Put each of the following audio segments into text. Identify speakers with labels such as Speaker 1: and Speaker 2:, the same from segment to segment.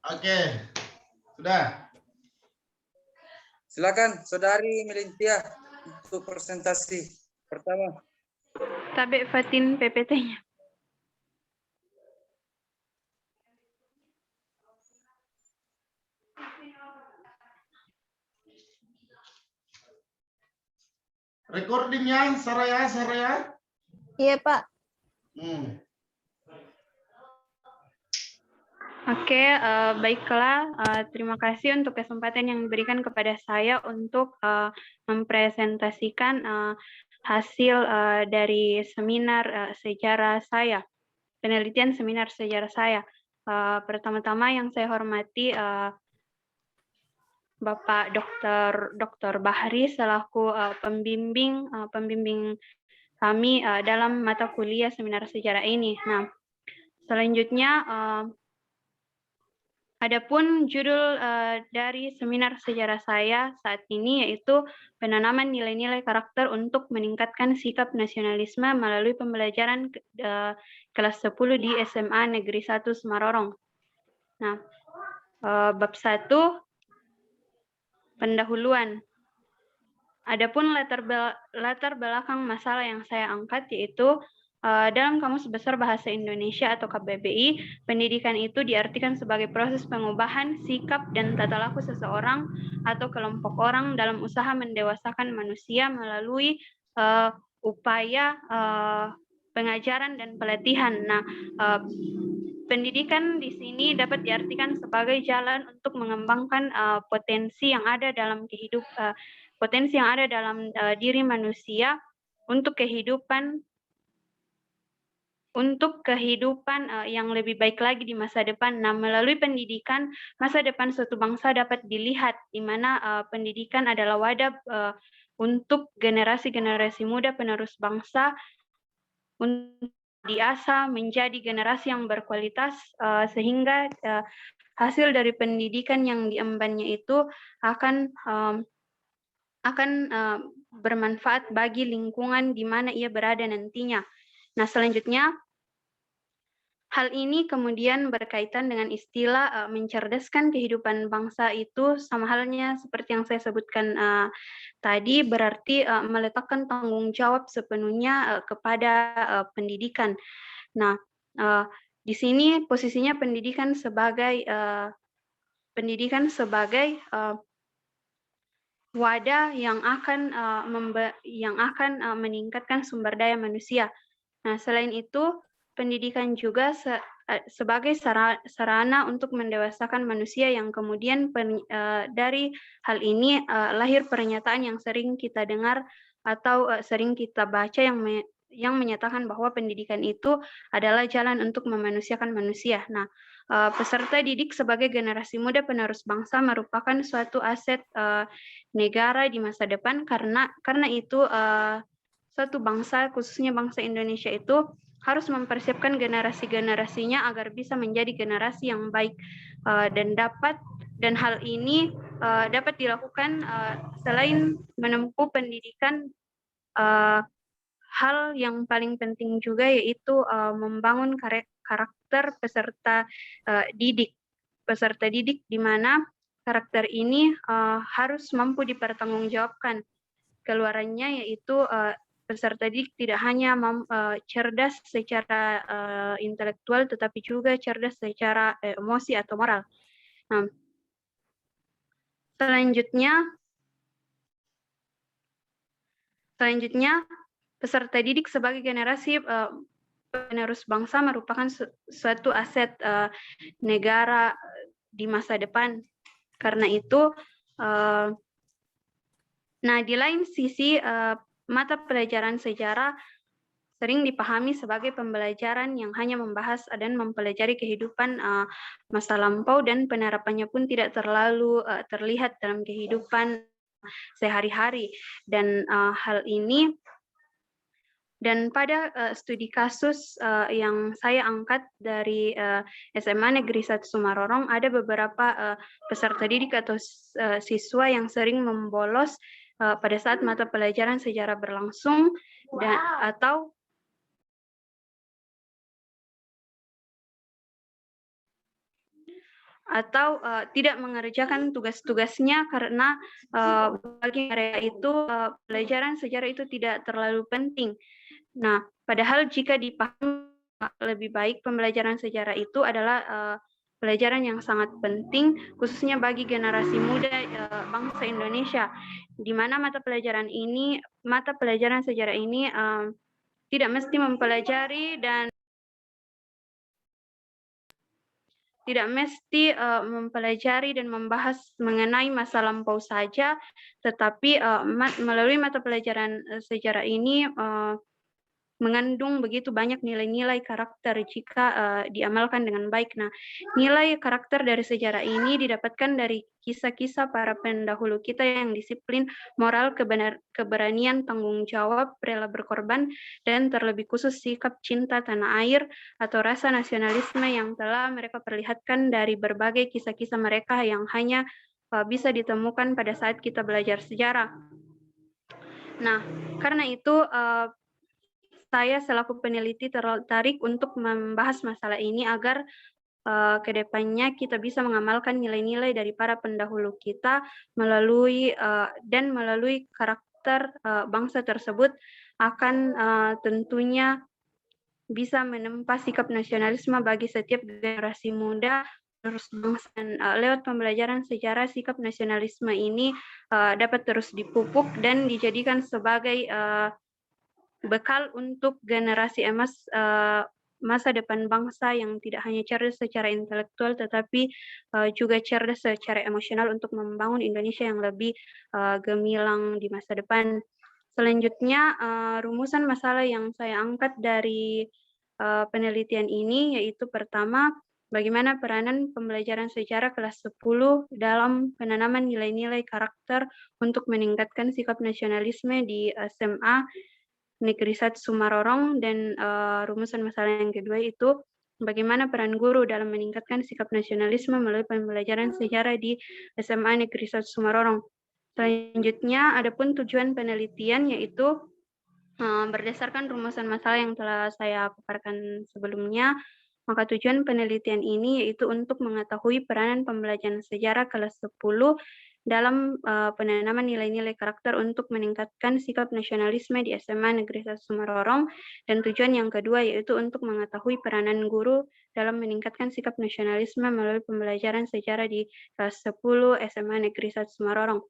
Speaker 1: Oke, sudah.
Speaker 2: Silakan Saudari Melintia untuk presentasi pertama.
Speaker 3: Tabe Fatin PPT-nya.
Speaker 1: Recordingnya, Saraya.
Speaker 4: Iya, Pak.
Speaker 3: Oke, baiklah. Terima kasih untuk kesempatan yang diberikan kepada saya untuk mempresentasikan hasil dari seminar sejarah saya, penelitian seminar sejarah saya. Pertama-tama yang saya hormati Bapak Dr. Bahri selaku pembimbing kami dalam mata kuliah seminar sejarah ini. Nah, selanjutnya adapun judul dari seminar sejarah saya saat ini yaitu penanaman nilai-nilai karakter untuk meningkatkan sikap nasionalisme melalui pembelajaran kelas 10 di SMA Negeri 1 Semarorong. Nah, bab 1 pendahuluan. Adapun latar belakang masalah yang saya angkat yaitu dalam Kamus Besar Bahasa Indonesia atau KBBI, pendidikan itu diartikan sebagai proses pengubahan sikap dan tata laku seseorang atau kelompok orang dalam usaha mendewasakan manusia melalui upaya pengajaran dan pelatihan. Nah, pendidikan di sini dapat diartikan sebagai jalan untuk mengembangkan potensi yang ada dalam diri manusia untuk kehidupan yang lebih baik lagi di masa depan. Nah, melalui pendidikan, masa depan suatu bangsa dapat dilihat, di mana pendidikan adalah wadah untuk generasi-generasi muda penerus bangsa untuk diasah menjadi generasi yang berkualitas, sehingga hasil dari pendidikan yang diembannya itu akan bermanfaat bagi lingkungan di mana ia berada nantinya. Nah, selanjutnya, hal ini kemudian berkaitan dengan istilah mencerdaskan kehidupan bangsa itu sama halnya seperti yang saya sebutkan tadi, berarti meletakkan tanggung jawab sepenuhnya kepada pendidikan. Nah, di sini posisinya pendidikan sebagai wadah yang akan meningkatkan sumber daya manusia. Nah, selain itu, pendidikan juga sebagai sarana untuk mendewasakan manusia yang kemudian dari hal ini lahir pernyataan yang sering kita dengar atau sering kita baca yang menyatakan bahwa pendidikan itu adalah jalan untuk memanusiakan manusia. Nah, peserta didik sebagai generasi muda penerus bangsa merupakan suatu aset negara di masa depan karena itu suatu bangsa, khususnya bangsa Indonesia itu harus mempersiapkan generasi-generasinya agar bisa menjadi generasi yang baik, dan hal ini dapat dilakukan selain menempuh pendidikan. Hal yang paling penting juga yaitu membangun karakter peserta didik di mana karakter ini harus mampu dipertanggungjawabkan. Keluarannya yaitu peserta didik tidak hanya cerdas secara intelektual, tetapi juga cerdas secara emosi atau moral. Nah, selanjutnya peserta didik sebagai generasi penerus bangsa merupakan suatu aset negara di masa depan. Karena itu, nah di lain sisi mata pelajaran sejarah sering dipahami sebagai pembelajaran yang hanya membahas dan mempelajari kehidupan masa lampau dan penerapannya pun tidak terlalu terlihat dalam kehidupan sehari-hari. Dan hal ini, dan pada studi kasus yang saya angkat dari SMA Negeri 1 Sumarorong, ada beberapa peserta didik atau siswa yang sering membolos pada saat mata pelajaran sejarah berlangsung atau atau tidak mengerjakan tugas-tugasnya karena bagi mereka itu pelajaran sejarah itu tidak terlalu penting. Nah, padahal jika dipahami lebih baik pembelajaran sejarah itu adalah pelajaran yang sangat penting khususnya bagi generasi muda bangsa Indonesia, di mana mata pelajaran sejarah ini tidak mesti mempelajari dan membahas mengenai masa lampau saja, tetapi melalui mata pelajaran sejarah ini mengandung begitu banyak nilai-nilai karakter jika diamalkan dengan baik. Nah, nilai karakter dari sejarah ini didapatkan dari kisah-kisah para pendahulu kita yang disiplin, moral, keberanian, tanggung jawab, rela berkorban, dan terlebih khusus sikap cinta tanah air atau rasa nasionalisme yang telah mereka perlihatkan dari berbagai kisah-kisah mereka yang hanya bisa ditemukan pada saat kita belajar sejarah. Nah, karena itu saya selaku peneliti tertarik untuk membahas masalah ini agar ke depannya kita bisa mengamalkan nilai-nilai dari para pendahulu kita melalui karakter bangsa tersebut akan tentunya bisa menempa sikap nasionalisme bagi setiap generasi muda terus bangsa. Dan lewat pembelajaran sejarah sikap nasionalisme ini dapat terus dipupuk dan dijadikan sebagai bekal untuk generasi emas masa depan bangsa yang tidak hanya cerdas secara intelektual tetapi juga cerdas secara emosional untuk membangun Indonesia yang lebih gemilang di masa depan. Selanjutnya, rumusan masalah yang saya angkat dari penelitian ini yaitu pertama, bagaimana peranan pembelajaran sejarah kelas 10 dalam penanaman nilai-nilai karakter untuk meningkatkan sikap nasionalisme di SMA Negeri 1 Sumarorong, dan rumusan masalah yang kedua itu bagaimana peran guru dalam meningkatkan sikap nasionalisme melalui pembelajaran sejarah di SMA Negeri 1 Sumarorong. Selanjutnya, adapun tujuan penelitian yaitu berdasarkan rumusan masalah yang telah saya paparkan sebelumnya, maka tujuan penelitian ini yaitu untuk mengetahui peranan pembelajaran sejarah kelas 10 dalam penanaman nilai-nilai karakter untuk meningkatkan sikap nasionalisme di SMA Negeri 1 Sumarorong, dan tujuan yang kedua yaitu untuk mengetahui peranan guru dalam meningkatkan sikap nasionalisme melalui pembelajaran sejarah di kelas 10 SMA Negeri 1 Sumarorong.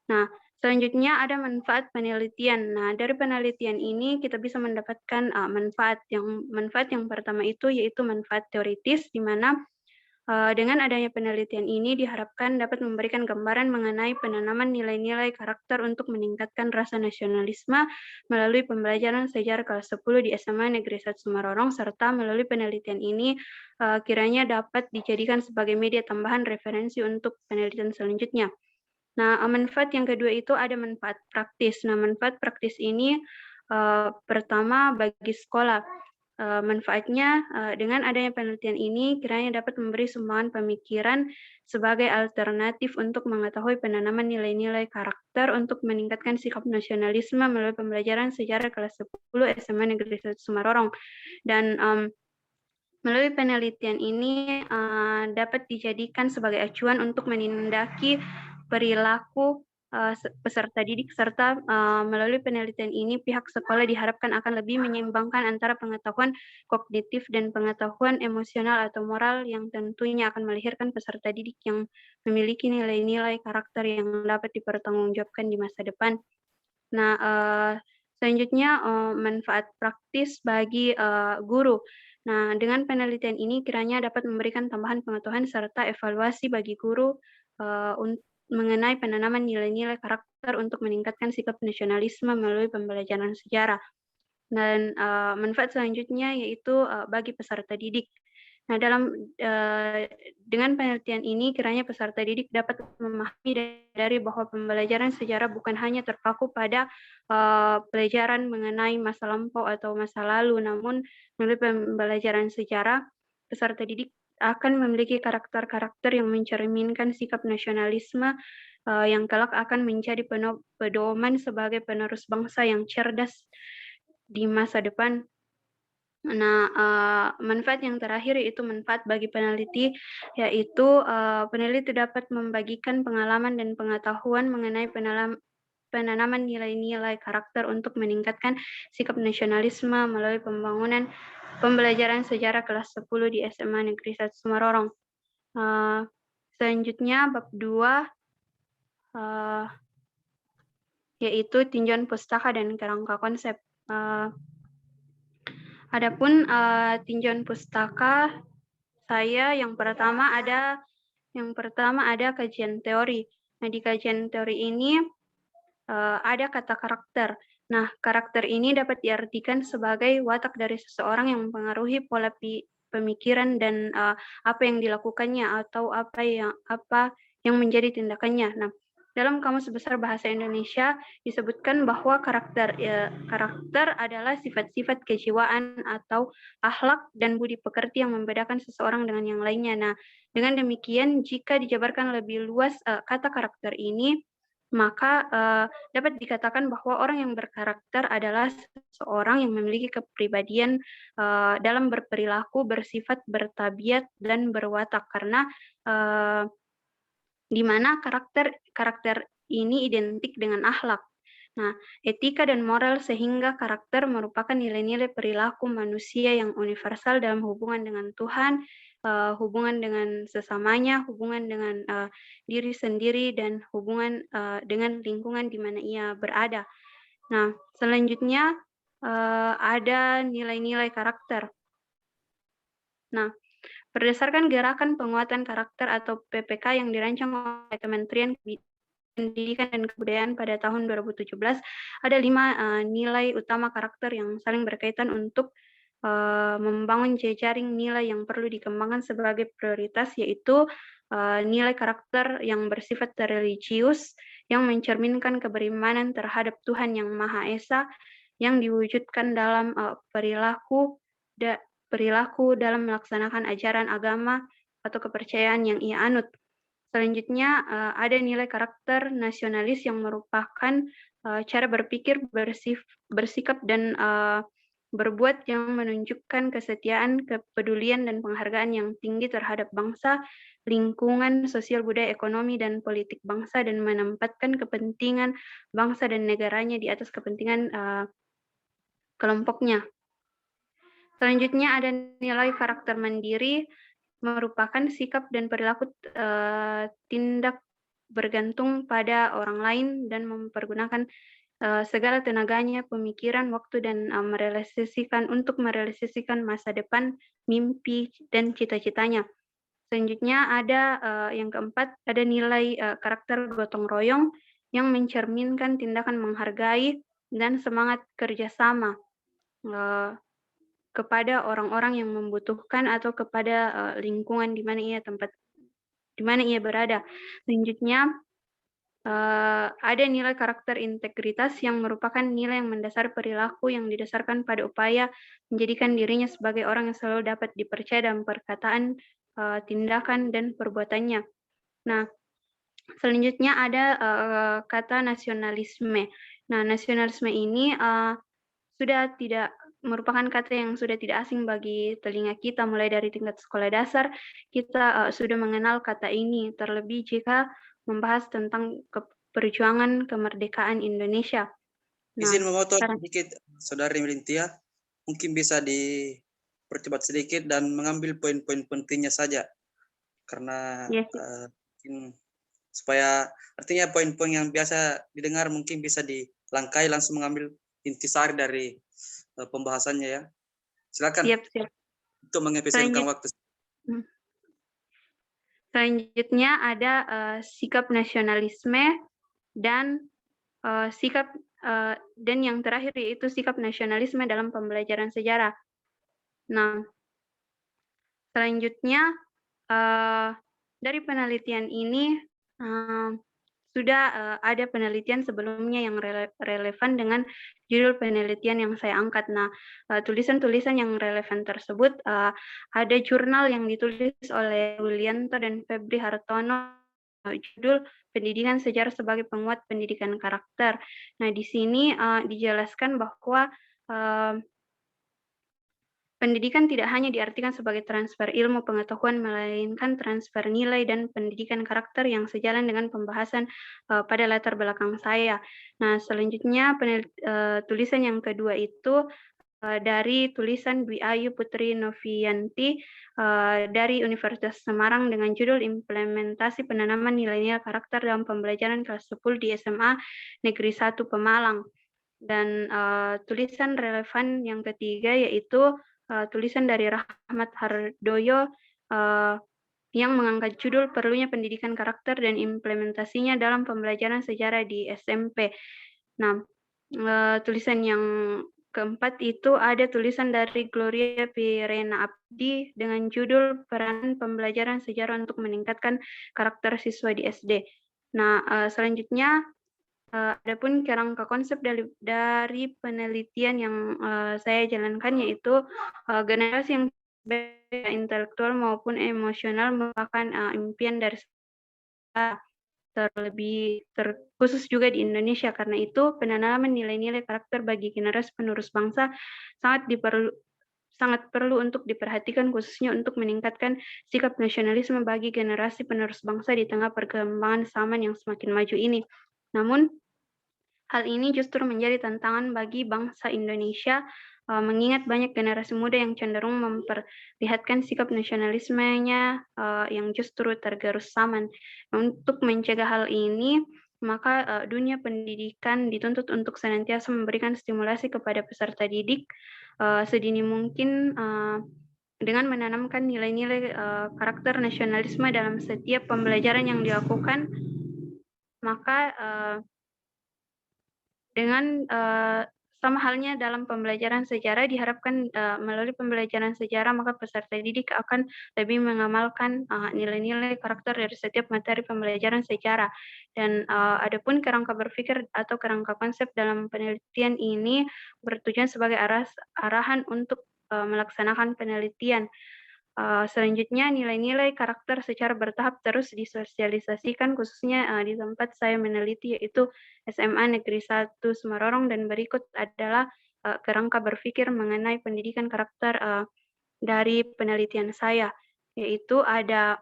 Speaker 3: Nah, selanjutnya ada manfaat penelitian. Nah, dari penelitian ini kita bisa mendapatkan manfaat yang pertama itu yaitu manfaat teoritis, di mana dengan adanya penelitian ini diharapkan dapat memberikan gambaran mengenai penanaman nilai-nilai karakter untuk meningkatkan rasa nasionalisme melalui pembelajaran sejarah kelas 10 di SMA Negeri 1 Sumarorong, serta melalui penelitian ini kiranya dapat dijadikan sebagai media tambahan referensi untuk penelitian selanjutnya. Nah, manfaat yang kedua itu ada manfaat praktis. Nah, manfaat praktis ini pertama bagi sekolah. Manfaatnya dengan adanya penelitian ini kiranya dapat memberi sumbangan pemikiran sebagai alternatif untuk mengetahui penanaman nilai-nilai karakter untuk meningkatkan sikap nasionalisme melalui pembelajaran sejarah kelas 10 SMA Negeri 1 Sumarorong. Dan melalui penelitian ini dapat dijadikan sebagai acuan untuk menindaki perilaku peserta didik, serta melalui penelitian ini pihak sekolah diharapkan akan lebih menyeimbangkan antara pengetahuan kognitif dan pengetahuan emosional atau moral yang tentunya akan melahirkan peserta didik yang memiliki nilai-nilai karakter yang dapat dipertanggungjawabkan di masa depan. Nah, selanjutnya manfaat praktis bagi guru. Nah, dengan penelitian ini kiranya dapat memberikan tambahan pengetahuan serta evaluasi bagi guru mengenai penanaman nilai-nilai karakter untuk meningkatkan sikap nasionalisme melalui pembelajaran sejarah. Dan manfaat selanjutnya yaitu bagi peserta didik. Nah, dengan penelitian ini kiranya peserta didik dapat memahami dari bahwa pembelajaran sejarah bukan hanya terpaku pada pelajaran mengenai masa lampau atau masa lalu, namun melalui pembelajaran sejarah peserta didik akan memiliki karakter-karakter yang mencerminkan sikap nasionalisme yang kelak akan menjadi pedoman sebagai penerus bangsa yang cerdas di masa depan. Nah, manfaat yang terakhir yaitu manfaat bagi peneliti, yaitu peneliti dapat membagikan pengalaman dan pengetahuan mengenai penanaman nilai-nilai karakter untuk meningkatkan sikap nasionalisme melalui pembelajaran sejarah kelas 10 di SMA Negeri 1 Sumarorong. Selanjutnya bab 2 yaitu tinjauan pustaka dan kerangka konsep. Adapun tinjauan pustaka saya yang pertama ada kajian teori. Nah, di kajian teori ini ada kata karakter. Nah, karakter ini dapat diartikan sebagai watak dari seseorang yang mempengaruhi pola pemikiran dan apa yang dilakukannya atau apa yang menjadi tindakannya. Nah, dalam Kamus Besar Bahasa Indonesia disebutkan bahwa karakter adalah sifat-sifat kejiwaan atau akhlak dan budi pekerti yang membedakan seseorang dengan yang lainnya. Nah, dengan demikian jika dijabarkan lebih luas kata karakter ini, maka dapat dikatakan bahwa orang yang berkarakter adalah seseorang yang memiliki kepribadian dalam berperilaku, bersifat, bertabiat, dan berwatak, karena di mana karakter ini identik dengan akhlak. Nah, etika dan moral sehingga karakter merupakan nilai-nilai perilaku manusia yang universal dalam hubungan dengan Tuhan, hubungan dengan sesamanya, hubungan dengan diri sendiri, dan hubungan dengan lingkungan di mana ia berada. Nah, selanjutnya ada nilai-nilai karakter. Nah, berdasarkan gerakan penguatan karakter atau PPK yang dirancang oleh Kementerian Pendidikan dan Kebudayaan pada tahun 2017, ada 5 nilai utama karakter yang saling berkaitan untuk membangun jejaring nilai yang perlu dikembangkan sebagai prioritas, yaitu nilai karakter yang bersifat religius, yang mencerminkan keberimanan terhadap Tuhan Yang Maha Esa, yang diwujudkan dalam perilaku dalam melaksanakan ajaran agama atau kepercayaan yang ia anut. Selanjutnya ada nilai karakter nasionalis yang merupakan cara berpikir, bersikap, dan berbuat yang menunjukkan kesetiaan, kepedulian, dan penghargaan yang tinggi terhadap bangsa, lingkungan, sosial, budaya, ekonomi, dan politik bangsa, dan menempatkan kepentingan bangsa dan negaranya di atas kepentingan kelompoknya. Selanjutnya ada nilai karakter mandiri, merupakan sikap dan perilaku tindak bergantung pada orang lain dan mempergunakan segala tenaganya, pemikiran, waktu, dan untuk merealisasikan masa depan, mimpi, dan cita-citanya. Selanjutnya ada yang keempat, ada nilai karakter gotong royong yang mencerminkan tindakan menghargai dan semangat kerjasama kepada orang-orang yang membutuhkan atau kepada lingkungan di mana ia berada. Selanjutnya ada nilai karakter integritas yang merupakan nilai yang mendasar perilaku yang didasarkan pada upaya menjadikan dirinya sebagai orang yang selalu dapat dipercaya dalam perkataan, tindakan, dan perbuatannya. Nah, selanjutnya ada kata nasionalisme. Nah, nasionalisme ini sudah tidak merupakan kata yang sudah tidak asing bagi telinga kita, mulai dari tingkat sekolah dasar kita sudah mengenal kata ini, terlebih jika membahas tentang perjuangan kemerdekaan Indonesia.
Speaker 2: Izin memotong sedikit, Saudari Melintia, mungkin bisa dipercepat sedikit dan mengambil poin-poin pentingnya saja, karena supaya artinya poin-poin yang biasa didengar mungkin bisa dilangkai langsung mengambil intisari dari pembahasannya ya. Silakan.
Speaker 3: Siap.
Speaker 2: Untuk mengefisienkan waktu.
Speaker 3: Selanjutnya ada sikap nasionalisme dan dan yang terakhir yaitu sikap nasionalisme dalam pembelajaran sejarah. Nah, selanjutnya dari penelitian ini sudah ada penelitian sebelumnya yang relevan dengan judul penelitian yang saya angkat. Nah, tulisan-tulisan yang relevan tersebut ada jurnal yang ditulis oleh Yulianto dan Febri Hartono, judul Pendidikan Sejarah sebagai Penguat Pendidikan Karakter. Nah, di sini dijelaskan bahwa pendidikan tidak hanya diartikan sebagai transfer ilmu pengetahuan, melainkan transfer nilai dan pendidikan karakter yang sejalan dengan pembahasan pada latar belakang saya. Nah, selanjutnya tulisan yang kedua itu dari tulisan Dwi Ayu Putri Novianti dari Universitas Semarang dengan judul Implementasi Penanaman Nilai-Nilai Karakter dalam Pembelajaran kelas 10 di SMA Negeri 1 Pemalang. Dan tulisan relevan yang ketiga yaitu tulisan dari Rahmat Hardoyo yang mengangkat judul Perlunya Pendidikan Karakter dan Implementasinya dalam Pembelajaran Sejarah di SMP. Nah, tulisan yang keempat itu ada tulisan dari Gloria Pirena Abdi dengan judul Peranan Pembelajaran Sejarah untuk Meningkatkan Karakter Siswa di SD. Nah, selanjutnya adapun kerangka konsep dari penelitian yang saya jalankan yaitu generasi yang intelektual maupun emosional merupakan impian dari saya, terlebih terkhusus juga di Indonesia. Karena itu penanaman nilai-nilai karakter bagi generasi penerus bangsa sangat perlu untuk diperhatikan, khususnya untuk meningkatkan sikap nasionalisme bagi generasi penerus bangsa di tengah perkembangan zaman yang semakin maju ini. Namun hal ini justru menjadi tantangan bagi bangsa Indonesia, mengingat banyak generasi muda yang cenderung memperlihatkan sikap nasionalismenya yang justru tergerus zaman. Untuk mencegah hal ini, maka dunia pendidikan dituntut untuk senantiasa memberikan stimulasi kepada peserta didik sedini mungkin dengan menanamkan nilai-nilai karakter nasionalisme dalam setiap pembelajaran yang dilakukan, maka dengan sama halnya dalam pembelajaran sejarah diharapkan melalui pembelajaran sejarah maka peserta didik akan lebih mengamalkan nilai-nilai karakter dari setiap materi pembelajaran sejarah. Dan adapun kerangka berpikir atau kerangka konsep dalam penelitian ini bertujuan sebagai arahan untuk melaksanakan penelitian. Selanjutnya nilai-nilai karakter secara bertahap terus disosialisasikan khususnya di tempat saya meneliti yaitu SMA Negeri 1 Semarang, dan berikut adalah kerangka berpikir mengenai pendidikan karakter dari penelitian saya, yaitu ada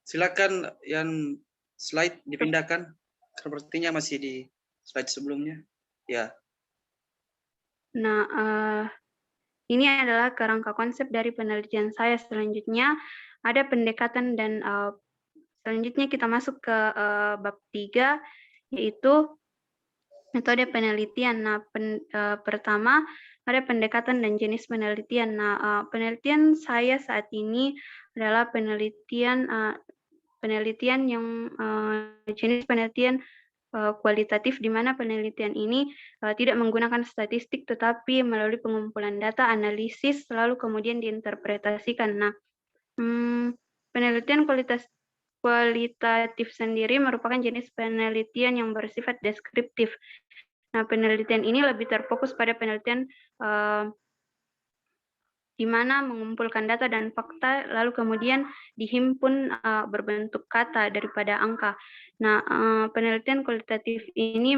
Speaker 2: Silakan yang slide dipindahkan. Sepertinya masih di slide sebelumnya. Ya.
Speaker 3: Nah, ini adalah kerangka konsep dari penelitian saya. Selanjutnya ada pendekatan dan selanjutnya kita masuk ke bab 3 yaitu metode penelitian. Nah, pertama ada pendekatan dan jenis penelitian. Nah, penelitian saya saat ini adalah penelitian yang jenis penelitian kualitatif, di mana penelitian ini tidak menggunakan statistik tetapi melalui pengumpulan data, analisis, lalu kemudian diinterpretasikan. Nah, penelitian kualitatif sendiri merupakan jenis penelitian yang bersifat deskriptif. Nah, penelitian ini lebih terfokus pada penelitian di mana mengumpulkan data dan fakta, lalu kemudian dihimpun berbentuk kata daripada angka. Nah, penelitian kualitatif ini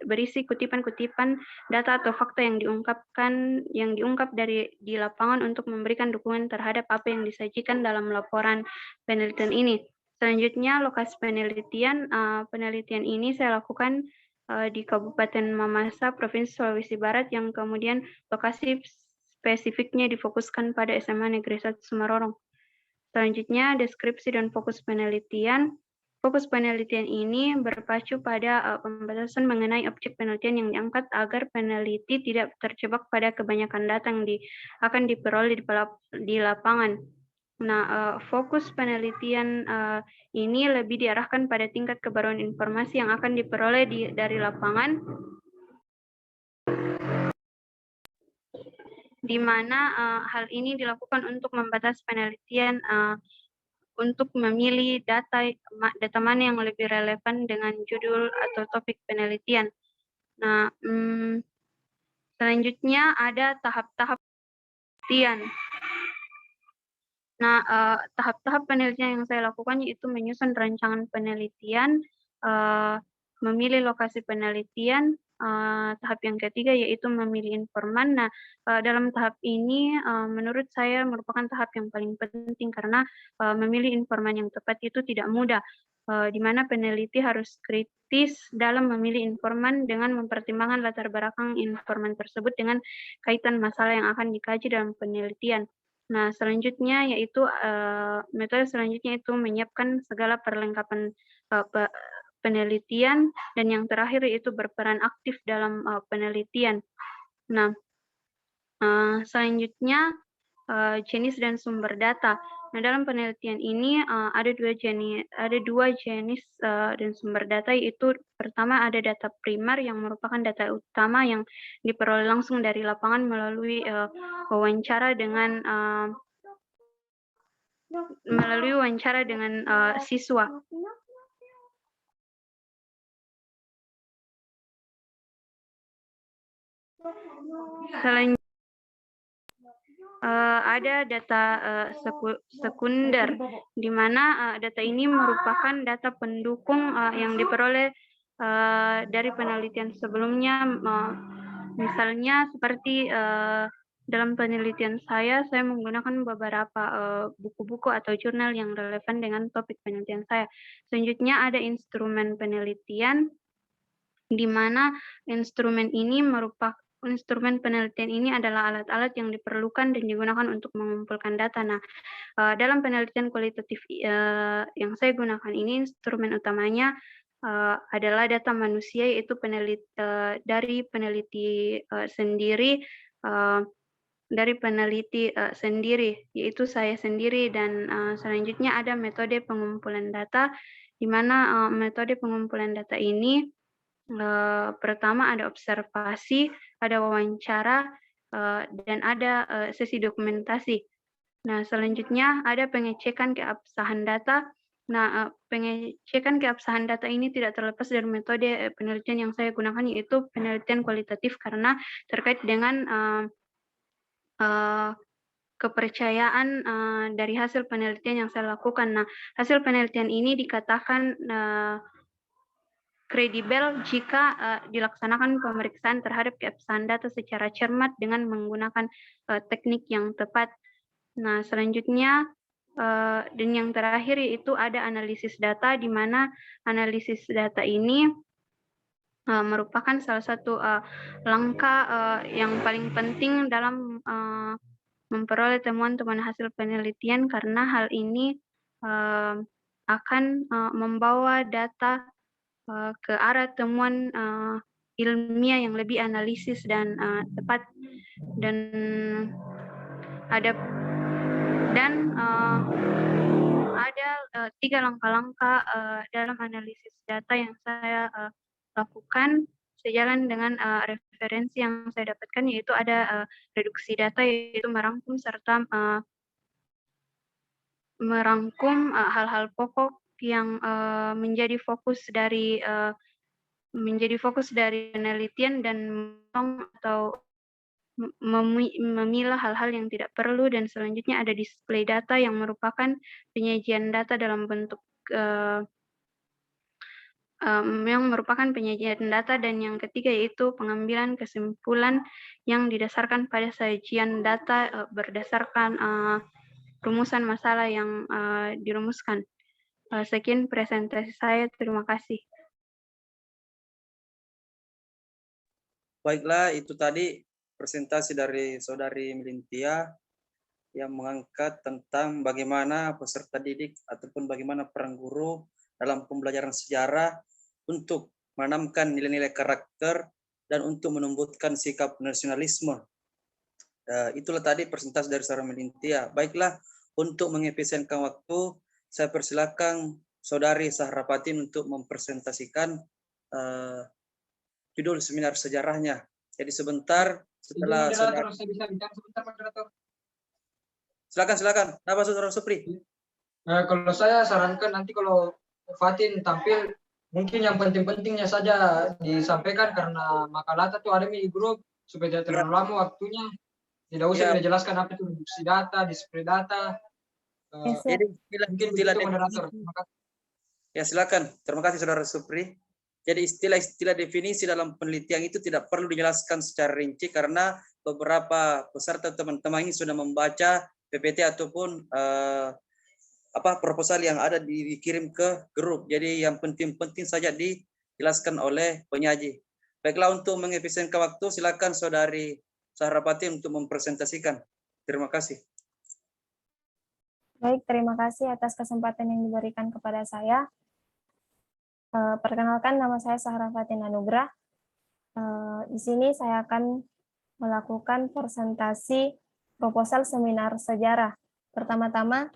Speaker 3: berisi kutipan-kutipan data atau fakta yang diungkap di lapangan untuk memberikan dukungan terhadap apa yang disajikan dalam laporan penelitian ini. Selanjutnya, lokasi penelitian. Penelitian ini saya lakukan di Kabupaten Mamasa, Provinsi Sulawesi Barat, yang kemudian lokasi spesifiknya difokuskan pada SMA Negeri 1 Semarang. Selanjutnya, deskripsi dan fokus penelitian. Fokus penelitian ini berpacu pada pembatasan mengenai objek penelitian yang diangkat agar peneliti tidak terjebak pada kebanyakan data yang akan diperoleh di lapangan. Nah, fokus penelitian ini lebih diarahkan pada tingkat kebaruan informasi yang akan diperoleh dari lapangan, di mana hal ini dilakukan untuk membatasi penelitian untuk memilih data mana yang lebih relevan dengan judul atau topik penelitian. Nah, selanjutnya ada tahap-tahap penelitian. Nah, tahap-tahap penelitian yang saya lakukan yaitu menyusun rancangan penelitian, memilih lokasi penelitian, tahap yang ketiga yaitu memilih informan. Nah, dalam tahap ini menurut saya merupakan tahap yang paling penting karena memilih informan yang tepat itu tidak mudah, di mana peneliti harus kritis dalam memilih informan dengan mempertimbangkan latar belakang informan tersebut dengan kaitan masalah yang akan dikaji dalam penelitian. Nah, selanjutnya yaitu metode selanjutnya itu menyiapkan segala perlengkapan penelitian, dan yang terakhir yaitu berperan aktif dalam penelitian. Nah, selanjutnya jenis dan sumber data. Nah, dalam penelitian ini ada dua jenis dan sumber data, yaitu pertama ada data primer yang merupakan data utama yang diperoleh langsung dari lapangan melalui wawancara dengan siswa. Selanjutnya ada data sekunder, di mana data ini merupakan data pendukung yang diperoleh dari penelitian sebelumnya. Misalnya seperti dalam penelitian saya menggunakan beberapa buku-buku atau jurnal yang relevan dengan topik penelitian saya. Selanjutnya ada instrumen penelitian, di mana instrumen penelitian ini adalah alat-alat yang diperlukan dan digunakan untuk mengumpulkan data. Nah, dalam penelitian kualitatif yang saya gunakan ini, instrumen utamanya adalah data manusia, yaitu dari peneliti sendiri, yaitu saya sendiri. Dan selanjutnya ada metode pengumpulan data, di mana metode pengumpulan data ini pertama ada observasi, ada wawancara, dan ada sesi dokumentasi. Nah, selanjutnya ada pengecekan keabsahan data. Nah, pengecekan keabsahan data ini tidak terlepas dari metode penelitian yang saya gunakan, yaitu penelitian kualitatif, karena terkait dengan kepercayaan dari hasil penelitian yang saya lakukan. Nah, hasil penelitian ini dikatakan kredibel jika dilaksanakan pemeriksaan terhadap keabsahan data secara cermat dengan menggunakan teknik yang tepat. Nah, selanjutnya dan yang terakhir yaitu ada analisis data, di mana analisis data ini merupakan salah satu langkah yang paling penting dalam memperoleh temuan-temuan hasil penelitian, karena hal ini akan membawa data ke arah temuan ilmiah yang lebih analisis dan tepat, dan ada 3 langkah-langkah dalam analisis data yang saya lakukan sejalan dengan referensi yang saya dapatkan, yaitu ada reduksi data, yaitu merangkum serta merangkum hal-hal pokok yang menjadi fokus dari penelitian, dan atau memilah hal-hal yang tidak perlu. Dan selanjutnya ada display data yang merupakan penyajian data dalam bentuk dan yang ketiga yaitu pengambilan kesimpulan yang didasarkan pada sajian data berdasarkan rumusan masalah yang dirumuskan. Sekian presentasi saya, terima kasih.
Speaker 2: Baiklah, itu tadi presentasi dari Saudari Melintia yang mengangkat tentang bagaimana peserta didik ataupun bagaimana peran guru dalam pembelajaran sejarah untuk menanamkan nilai-nilai karakter dan untuk menumbuhkan sikap nasionalisme. Itulah tadi presentasi dari Saudari Melintia. Baiklah, untuk mengefisienkan waktu, saya persilakan Saudari Sahrapati untuk mempresentasikan judul seminar sejarahnya. Jadi sebentar setelah
Speaker 5: moderator, saya bisa bicara sebentar, moderator.
Speaker 2: Silakan. Apa Saudara Supri?
Speaker 5: Kalau saya sarankan nanti kalau Fatin tampil, mungkin yang penting-pentingnya saja disampaikan, karena makalah itu ada di grup supaya tidak terlalu lama waktunya. Tidak usah dijelaskan apa itu reduksi data, display data.
Speaker 2: Jadi
Speaker 5: mungkin begitu moderator.
Speaker 2: Ya, silakan. Terima kasih Saudara Supri. Jadi istilah-istilah definisi dalam penelitian itu tidak perlu dijelaskan secara rinci karena beberapa peserta teman-teman ini sudah membaca PPT ataupun proposal yang ada dikirim ke grup. Jadi yang penting-penting saja dijelaskan oleh penyaji. Baiklah, untuk mengefisienkan waktu, silakan Saudari Sahrapati untuk mempresentasikan. Terima kasih.
Speaker 4: Baik, terima kasih atas kesempatan yang diberikan kepada saya. Perkenalkan, nama saya Sahrapati Anugrah. Di sini saya akan melakukan presentasi proposal seminar sejarah. Pertama-tama,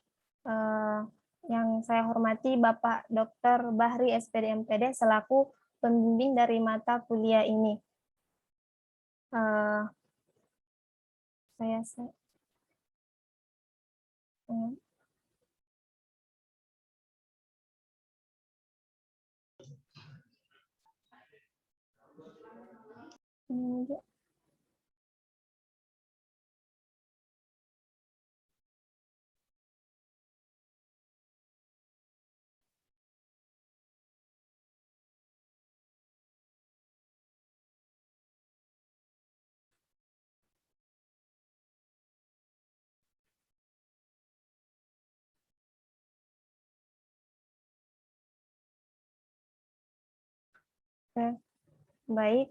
Speaker 4: yang saya hormati Bapak Dr. Bahri SPD MPD selaku pembimbing dari mata kuliah ini. Baik,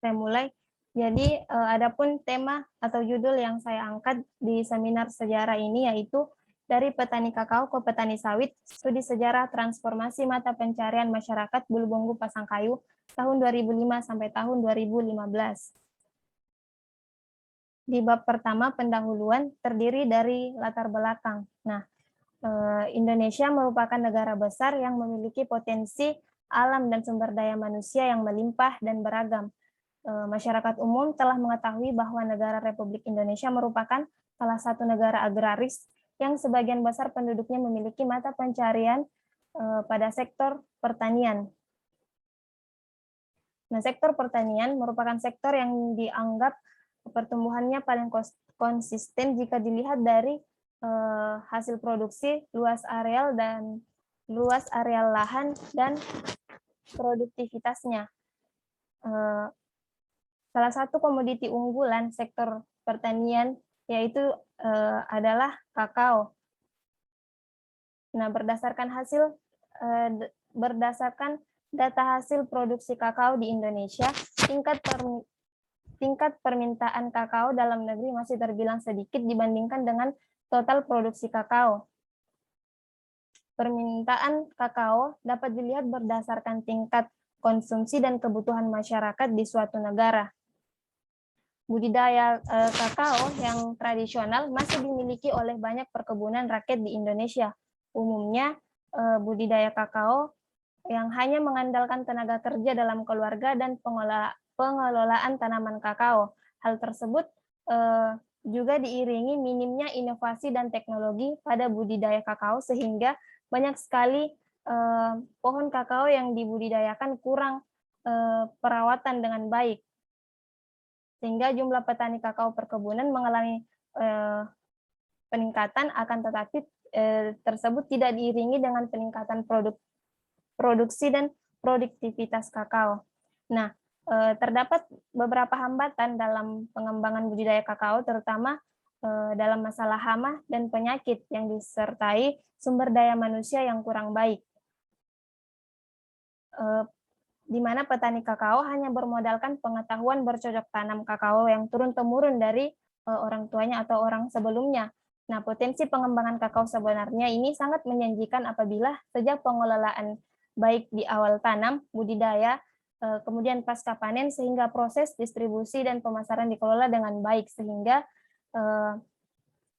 Speaker 4: saya mulai. Jadi, adapun tema atau judul yang saya angkat di seminar sejarah ini yaitu dari petani kakao ke petani sawit, studi sejarah transformasi mata pencarian masyarakat Bulu-Bonggu Pasangkayu tahun 2005 sampai tahun 2015. Di bab pertama pendahuluan terdiri dari latar belakang. Nah, Indonesia merupakan negara besar yang memiliki potensi alam dan sumber daya manusia yang melimpah dan beragam. Masyarakat umum telah mengetahui bahwa negara Republik Indonesia merupakan salah satu negara agraris yang sebagian besar penduduknya memiliki mata pencarian pada sektor pertanian. Nah, sektor pertanian merupakan sektor yang dianggap pertumbuhannya paling konsisten jika dilihat dari hasil produksi, luas areal lahan dan produktivitasnya. Salah satu komoditi unggulan sektor pertanian yaitu adalah kakao. Nah, berdasarkan data hasil produksi kakao di Indonesia, tingkat permintaan kakao dalam negeri masih terbilang sedikit dibandingkan dengan total produksi kakao. Permintaan kakao dapat dilihat berdasarkan tingkat konsumsi dan kebutuhan masyarakat di suatu negara. Budidaya kakao yang tradisional masih dimiliki oleh banyak perkebunan rakyat di Indonesia. Umumnya, budidaya kakao yang hanya mengandalkan tenaga kerja dalam keluarga dan pengelolaan tanaman kakao. Hal tersebut juga diiringi minimnya inovasi dan teknologi pada budidaya kakao sehingga banyak sekali pohon kakao yang dibudidayakan kurang perawatan dengan baik. Sehingga jumlah petani kakao perkebunan mengalami peningkatan, akan tetapi tersebut tidak diiringi dengan peningkatan produksi dan produktivitas kakao. Nah, terdapat beberapa hambatan dalam pengembangan budidaya kakao, terutama dalam masalah hama dan penyakit yang disertai sumber daya manusia yang kurang baik. Di mana petani kakao hanya bermodalkan pengetahuan bercocok tanam kakao yang turun-temurun dari orang tuanya atau orang sebelumnya. Nah, potensi pengembangan kakao sebenarnya ini sangat menjanjikan apabila sejak pengelolaan baik di awal tanam, budidaya, kemudian pasca panen, sehingga proses distribusi dan pemasaran dikelola dengan baik, sehingga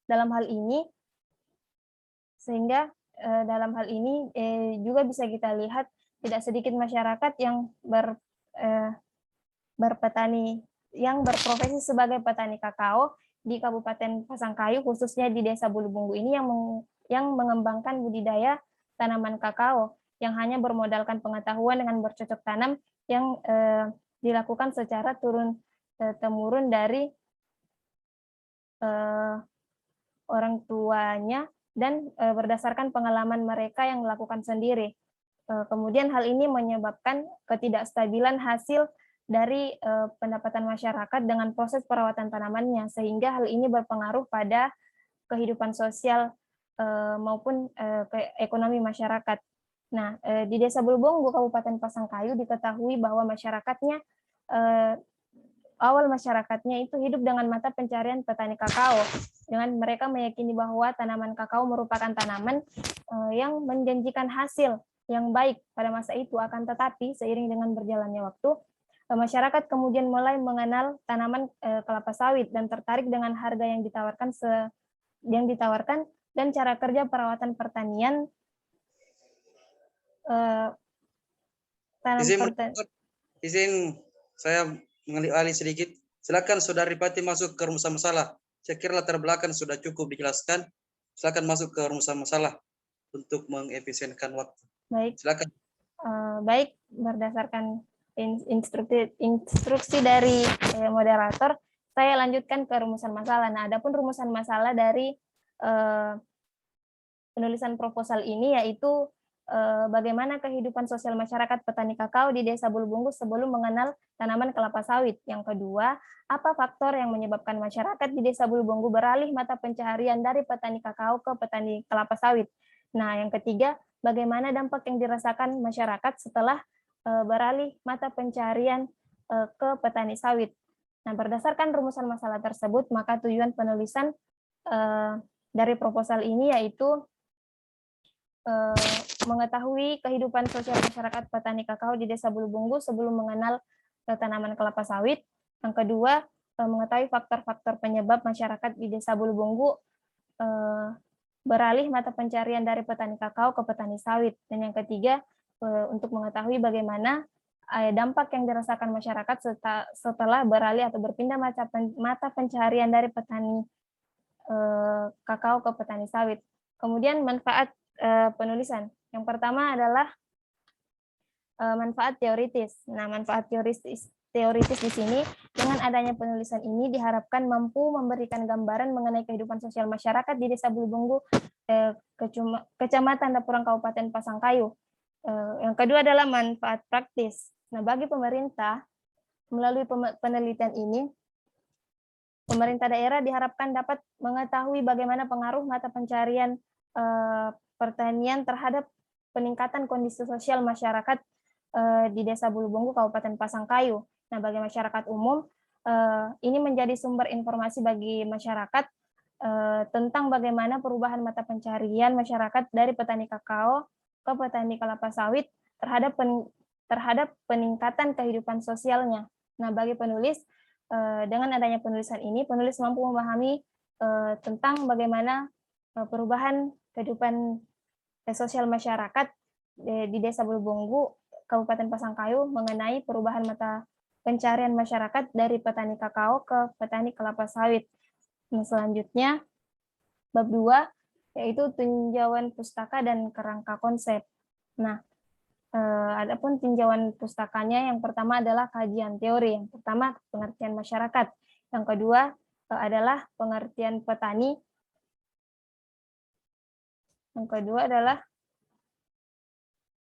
Speaker 4: dalam hal ini juga bisa kita lihat tidak sedikit masyarakat yang berpetani, yang berprofesi sebagai petani kakao di Kabupaten Pasangkayu, khususnya di Desa Bulu-Bonggu ini yang mengembangkan budidaya tanaman kakao yang hanya bermodalkan pengetahuan dengan bercocok tanam yang dilakukan secara turun-temurun dari orang tuanya dan berdasarkan pengalaman mereka yang melakukan sendiri. Kemudian hal ini menyebabkan ketidakstabilan hasil dari pendapatan masyarakat dengan proses perawatan tanamannya, sehingga hal ini berpengaruh pada kehidupan sosial maupun ekonomi masyarakat. Nah, di Desa Bulubonggu, Kabupaten Pasangkayu diketahui bahwa masyarakatnya awal masyarakatnya itu hidup dengan mata pencarian petani kakao, dengan mereka meyakini bahwa tanaman kakao merupakan tanaman yang menjanjikan hasil yang baik pada masa itu. Akan tetapi seiring dengan berjalannya waktu, masyarakat kemudian mulai mengenal tanaman kelapa sawit dan tertarik dengan harga yang ditawarkan dan cara kerja perawatan pertanian
Speaker 2: Izin saya mengalih alih sedikit. Silakan Saudari Pati masuk ke rumusan masalah. Saya kira latar belakang sudah cukup dijelaskan. Silakan masuk ke rumusan masalah untuk mengefisienkan waktu.
Speaker 4: Baik.
Speaker 2: Silakan.
Speaker 4: Baik, berdasarkan instruksi dari moderator, saya lanjutkan ke rumusan masalah. Nah, adapun rumusan masalah dari penulisan proposal ini yaitu bagaimana kehidupan sosial masyarakat petani kakao di Desa Bulubonggu sebelum mengenal tanaman kelapa sawit. Yang kedua, apa faktor yang menyebabkan masyarakat di Desa Bulubonggu beralih mata pencaharian dari petani kakao ke petani kelapa sawit. Nah, yang ketiga, bagaimana dampak yang dirasakan masyarakat setelah beralih mata pencaharian ke petani sawit. Nah, berdasarkan rumusan masalah tersebut, maka tujuan penulisan dari proposal ini yaitu mengetahui kehidupan sosial masyarakat petani kakao di Desa Bulubonggu sebelum mengenal tanaman kelapa sawit. Yang kedua, mengetahui faktor-faktor penyebab masyarakat di Desa Bulubonggu beralih mata pencarian dari petani kakao ke petani sawit. Dan yang ketiga, untuk mengetahui bagaimana dampak yang dirasakan masyarakat setelah beralih atau berpindah mata pencaharian dari petani kakao ke petani sawit. Kemudian manfaat penulisan. Yang pertama adalah manfaat teoritis. Nah, manfaat teoritis di sini, dengan adanya penulisan ini diharapkan mampu memberikan gambaran mengenai kehidupan sosial masyarakat di Desa Bulubonggu, Kecamatan Dapurang, Kabupaten Pasangkayu. Yang kedua adalah manfaat praktis. Nah, bagi pemerintah, melalui penelitian ini, pemerintah daerah diharapkan dapat mengetahui bagaimana pengaruh mata pencarian pertanian terhadap peningkatan kondisi sosial masyarakat di Desa Bulubonggu, Kabupaten Pasangkayu. Nah, bagi masyarakat umum, ini menjadi sumber informasi bagi masyarakat tentang bagaimana perubahan mata pencarian masyarakat dari petani kakao ke petani kelapa sawit terhadap peningkatan kehidupan sosialnya. Nah, bagi penulis, dengan adanya penulisan ini, penulis mampu memahami tentang bagaimana perubahan kehidupan sosial masyarakat di Desa Bulubonggu, Kabupaten Pasangkayu mengenai perubahan mata pencarian masyarakat dari petani kakao ke petani kelapa sawit. Nah, selanjutnya, bab 2, yaitu tinjauan pustaka dan kerangka konsep. Nah, adapun tinjauan pustakanya, yang pertama adalah kajian teori. Yang pertama, pengertian masyarakat. Yang kedua adalah pengertian petani. Yang kedua adalah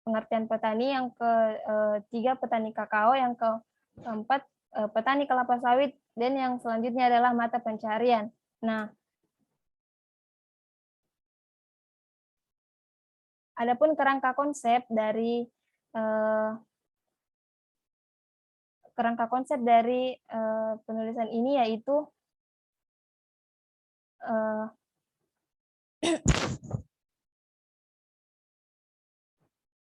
Speaker 4: pengertian petani, yang ketiga petani kakao, yang keempat petani kelapa sawit, dan yang selanjutnya adalah mata pencarian. Nah, adapun kerangka konsep dari penulisan ini yaitu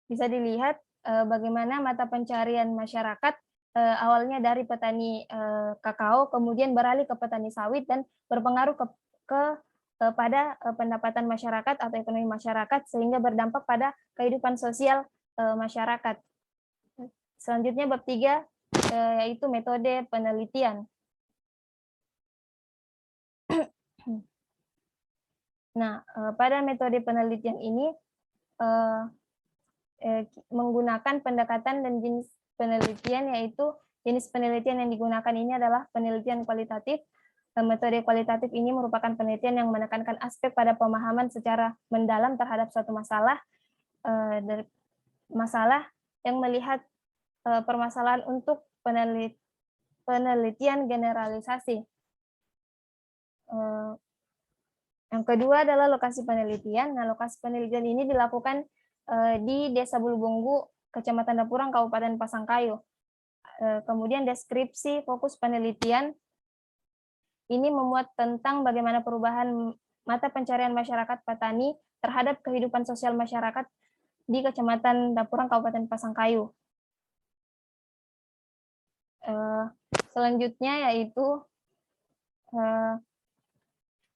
Speaker 4: bisa dilihat bagaimana mata pencarian masyarakat awalnya dari petani kakao, kemudian beralih ke petani sawit dan berpengaruh pada pendapatan masyarakat atau ekonomi masyarakat, sehingga berdampak pada kehidupan sosial masyarakat. Selanjutnya bab 3, yaitu metode penelitian. Nah, pada metode penelitian ini menggunakan pendekatan dan jenis penelitian, yaitu jenis penelitian yang digunakan ini adalah penelitian kualitatif. Metode kualitatif ini merupakan penelitian yang menekankan aspek pada pemahaman secara mendalam terhadap suatu masalah masalah yang melihat permasalahan untuk penelitian generalisasi. Yang kedua adalah lokasi penelitian. Nah, lokasi penelitian ini dilakukan di Desa Bulubunggu, Kecamatan Dapurang, Kabupaten Pasangkayu. Kemudian deskripsi fokus penelitian ini memuat tentang bagaimana perubahan mata pencarian masyarakat petani terhadap kehidupan sosial masyarakat di Kecamatan Dapurang, Kabupaten Pasangkayu. Selanjutnya yaitu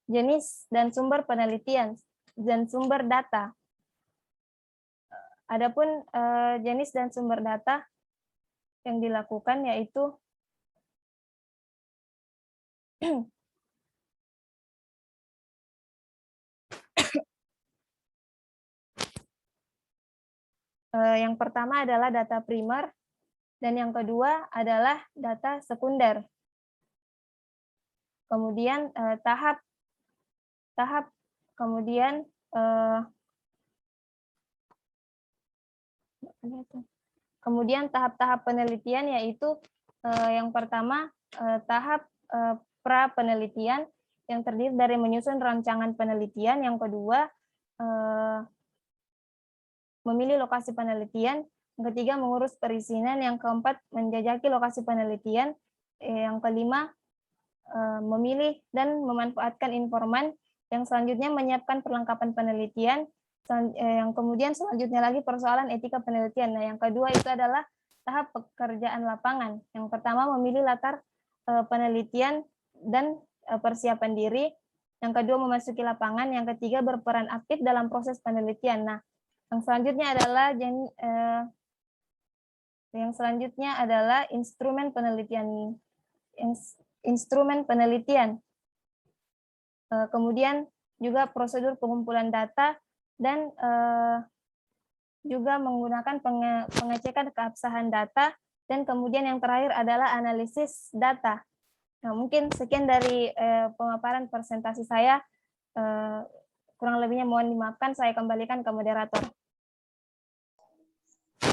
Speaker 4: jenis dan sumber penelitian dan sumber data. Adapun jenis dan sumber data yang dilakukan yaitu yang pertama adalah data primer dan yang kedua adalah data sekunder. Kemudian tahap-tahap penelitian yaitu yang pertama tahap pra penelitian yang terdiri dari menyusun rancangan penelitian, yang kedua memilih lokasi penelitian, yang ketiga mengurus perizinan, yang keempat menjajaki lokasi penelitian, yang kelima memilih dan memanfaatkan informan, yang selanjutnya menyiapkan perlengkapan penelitian, yang kemudian selanjutnya lagi persoalan etika penelitian. Nah, yang kedua itu adalah tahap pekerjaan lapangan. Yang pertama memilih latar penelitian dan persiapan diri, yang kedua memasuki lapangan, yang ketiga berperan aktif dalam proses penelitian. Nah, yang selanjutnya adalah instrumen penelitian. Kemudian juga prosedur pengumpulan data dan juga menggunakan pengecekan keabsahan data, dan kemudian yang terakhir adalah analisis data. Nah, mungkin sekian dari pemaparan presentasi saya. Kurang lebihnya mohon dimaafkan, saya kembalikan ke moderator.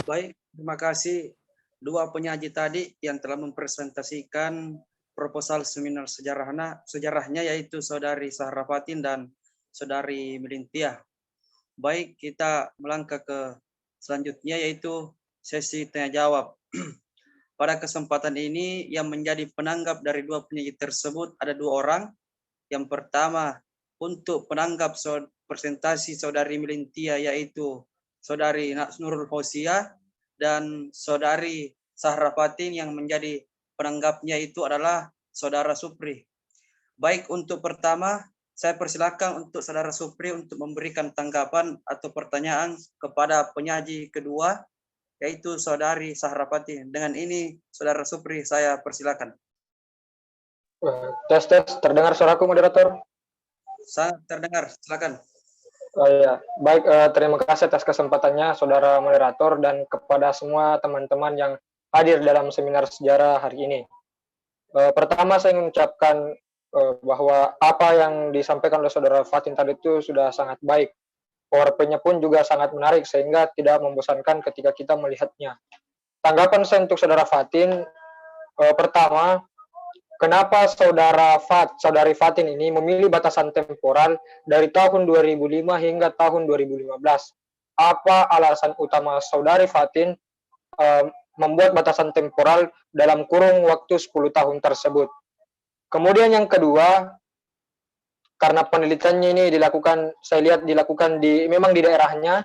Speaker 2: Baik, terima kasih dua penyaji tadi yang telah mempresentasikan proposal seminar sejarahnya yaitu Saudari Sahra Fatin dan Saudari Melintia. Baik, kita melangkah ke selanjutnya yaitu sesi tanya jawab. Pada kesempatan ini yang menjadi penanggap dari dua penyaji tersebut ada dua orang. Yang pertama untuk penanggap presentasi Saudari Melintia yaitu Saudari Nurul Hausia, dan Saudari Sahra Fatin yang menjadi penanggapnya itu adalah Saudara Supri. Baik, untuk pertama saya persilakan untuk Saudara Supri untuk memberikan tanggapan atau pertanyaan kepada penyaji kedua yaitu Saudari Sahra Fatin. Dengan ini Saudara Supri saya persilakan.
Speaker 5: Tes, terdengar suaraku moderator?
Speaker 2: Sangat terdengar, silakan.
Speaker 5: Oh ya, baik, terima kasih atas kesempatannya saudara moderator dan kepada semua teman-teman yang hadir dalam seminar sejarah hari ini. Pertama saya ingin mengucapkan bahwa apa yang disampaikan oleh saudara Fatin tadi itu sudah sangat baik. PowerPoint-nya pun juga sangat menarik sehingga tidak membosankan ketika kita melihatnya. Tanggapan saya untuk saudara Fatin, pertama, kenapa Saudari Fatin ini memilih batasan temporal dari tahun 2005 hingga tahun 2015? Apa alasan utama Saudari Fatin membuat batasan temporal dalam kurung waktu 10 tahun tersebut? Kemudian yang kedua, karena penelitiannya ini dilakukan, saya lihat dilakukan memang di daerahnya.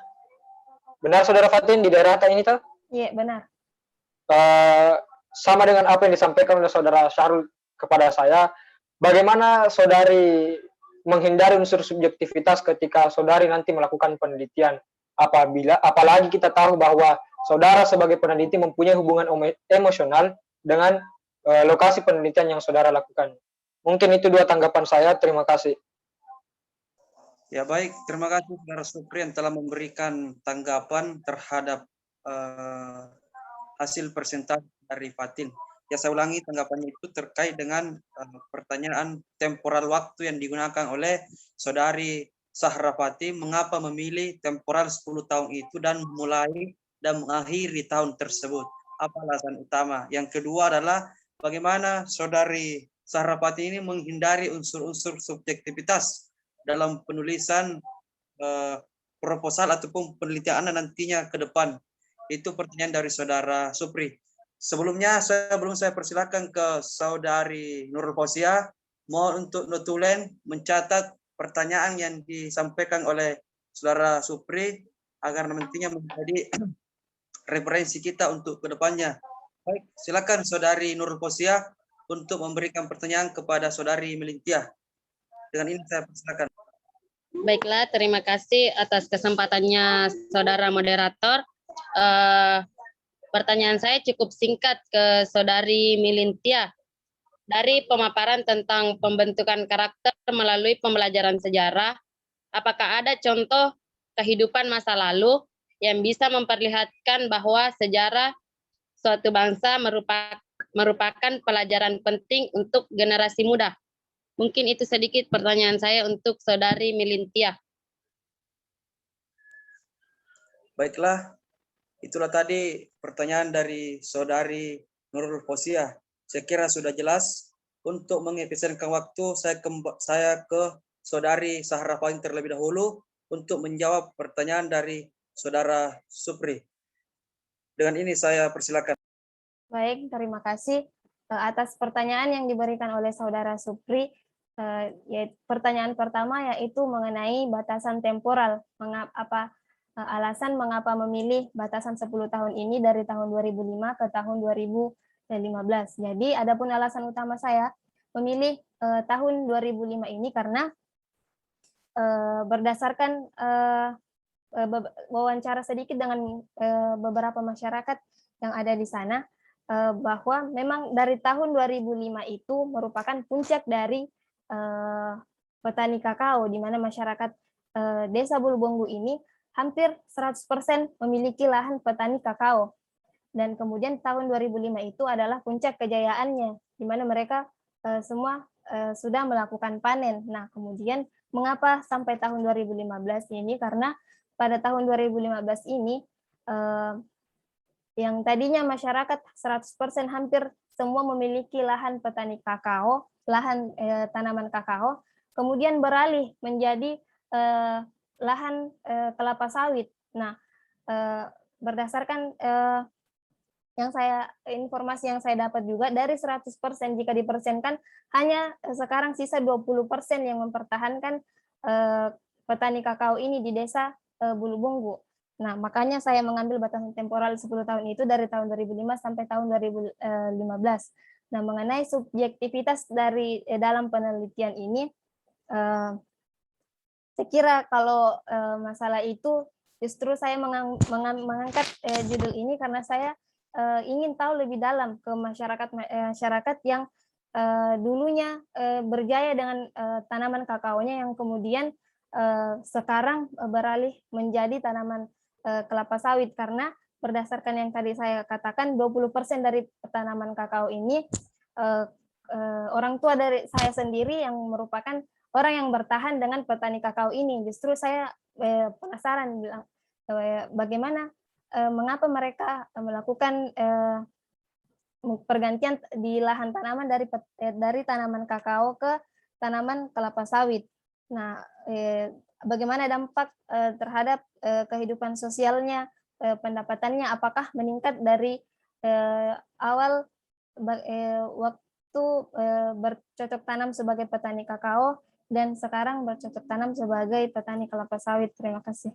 Speaker 5: Benar Saudara Fatin, di daerah ini toh?
Speaker 4: Iya, benar.
Speaker 5: Sama dengan apa yang disampaikan oleh Saudara Syahrul kepada saya, bagaimana saudari menghindari unsur subjektivitas ketika saudari nanti melakukan penelitian, apalagi kita tahu bahwa saudara sebagai peneliti mempunyai hubungan emosional dengan lokasi penelitian yang saudara lakukan. Mungkin itu dua tanggapan saya, terima kasih.
Speaker 2: Ya baik, terima kasih Saudara Supri yang telah memberikan tanggapan terhadap hasil presentasi dari Fatin. Ya saya ulangi, tanggapannya itu terkait dengan pertanyaan temporal waktu yang digunakan oleh Saudari Sahra Fatin, mengapa memilih temporal 10 tahun itu dan mulai dan mengakhiri tahun tersebut. Apa alasan utama? Yang kedua adalah bagaimana Saudari Sahrapati ini menghindari unsur-unsur subjektivitas dalam penulisan proposal ataupun penelitian nantinya ke depan. Itu pertanyaan dari Saudara Supri. Sebelumnya sebelum saya persilakan ke Saudari Nurul Fauzia, mohon untuk notulen mencatat pertanyaan yang disampaikan oleh Saudara Supri agar nantinya menjadi referensi kita untuk kedepannya. Baik, silakan Saudari Nurul Fauzia untuk memberikan pertanyaan kepada Saudari Melintia. Dengan ini saya persilakan.
Speaker 6: Baiklah, terima kasih atas kesempatannya Saudara Moderator. Pertanyaan saya cukup singkat ke Saudari Melintia. Dari pemaparan tentang pembentukan karakter melalui pembelajaran sejarah, apakah ada contoh kehidupan masa lalu yang bisa memperlihatkan bahwa sejarah suatu bangsa merupakan pelajaran penting untuk generasi muda? Mungkin itu sedikit pertanyaan saya untuk Saudari Melintia.
Speaker 2: Baiklah, itulah tadi pertanyaan dari Saudari Nurul Fauzia. Saya kira sudah jelas. Untuk mengefisienkan waktu, saya ke Saudari Sahrapati terlebih dahulu untuk menjawab pertanyaan dari Saudara Supri. Dengan ini saya persilakan.
Speaker 4: Baik, terima kasih atas pertanyaan yang diberikan oleh Saudara Supri. Pertanyaan pertama yaitu mengenai batasan temporal. Alasan mengapa memilih batasan 10 tahun ini dari tahun 2005 ke tahun 2015. Jadi adapun alasan utama saya memilih tahun 2005 ini karena berdasarkan wawancara sedikit dengan beberapa masyarakat yang ada di sana, bahwa memang dari tahun 2005 itu merupakan puncak dari petani kakao, di mana masyarakat Desa Bulubonggu ini hampir 100% memiliki lahan petani kakao. Dan kemudian tahun 2005 itu adalah puncak kejayaannya, di mana mereka semua sudah melakukan panen. Nah, kemudian mengapa sampai tahun 2015 ini? Karena pada tahun 2015 ini, yang tadinya masyarakat 100% hampir semua memiliki lahan petani kakao, lahan tanaman kakao, kemudian beralih menjadi lahan kelapa sawit. Nah, berdasarkan informasi yang saya dapat juga, dari 100% jika dipersenkan, hanya sekarang sisa 20% yang mempertahankan petani kakao ini di Desa Bulubonggu. Nah, makanya saya mengambil batasan temporal 10 tahun itu dari tahun 2005 sampai tahun 2015. Nah, mengenai subjektivitas dalam penelitian ini, saya kira kalau masalah itu justru saya mengangkat judul ini karena saya ingin tahu lebih dalam ke masyarakat yang dulunya berjaya dengan tanaman kakaonya yang kemudian sekarang beralih menjadi tanaman kelapa sawit, karena berdasarkan yang tadi saya katakan 20% dari tanaman kakao ini orang tua dari saya sendiri yang merupakan orang yang bertahan dengan petani kakao ini. Justru saya penasaran bilang bagaimana mengapa mereka melakukan pergantian di lahan tanaman dari tanaman kakao ke tanaman kelapa sawit. Nah, bagaimana dampak terhadap kehidupan sosialnya, pendapatannya, apakah meningkat dari awal waktu bercocok tanam sebagai petani kakao dan sekarang bercocok tanam sebagai petani kelapa sawit. Terima kasih.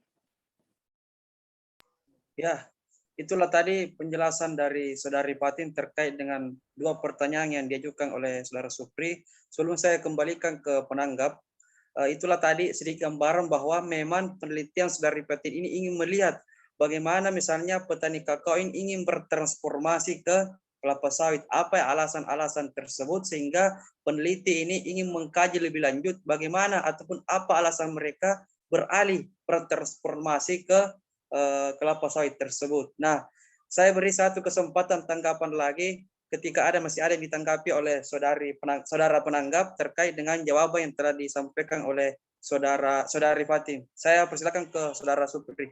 Speaker 2: Ya, itulah tadi penjelasan dari Saudari Fatin terkait dengan dua pertanyaan yang diajukan oleh Saudara Supri. Sebelum saya kembalikan ke penanggap, itulah tadi sedikit gambaran bahwa memang penelitian Saudari Fatin ini ingin melihat bagaimana misalnya petani kakao ini ingin bertransformasi ke kelapa sawit. Apa alasan-alasan tersebut sehingga peneliti ini ingin mengkaji lebih lanjut bagaimana ataupun apa alasan mereka beralih bertransformasi ke kelapa sawit tersebut. Nah, saya beri satu kesempatan tanggapan lagi ketika masih ada yang ditanggapi oleh saudara penanggap terkait dengan jawaban yang telah disampaikan oleh saudari Fatin. Saya persilakan ke Saudara Supri.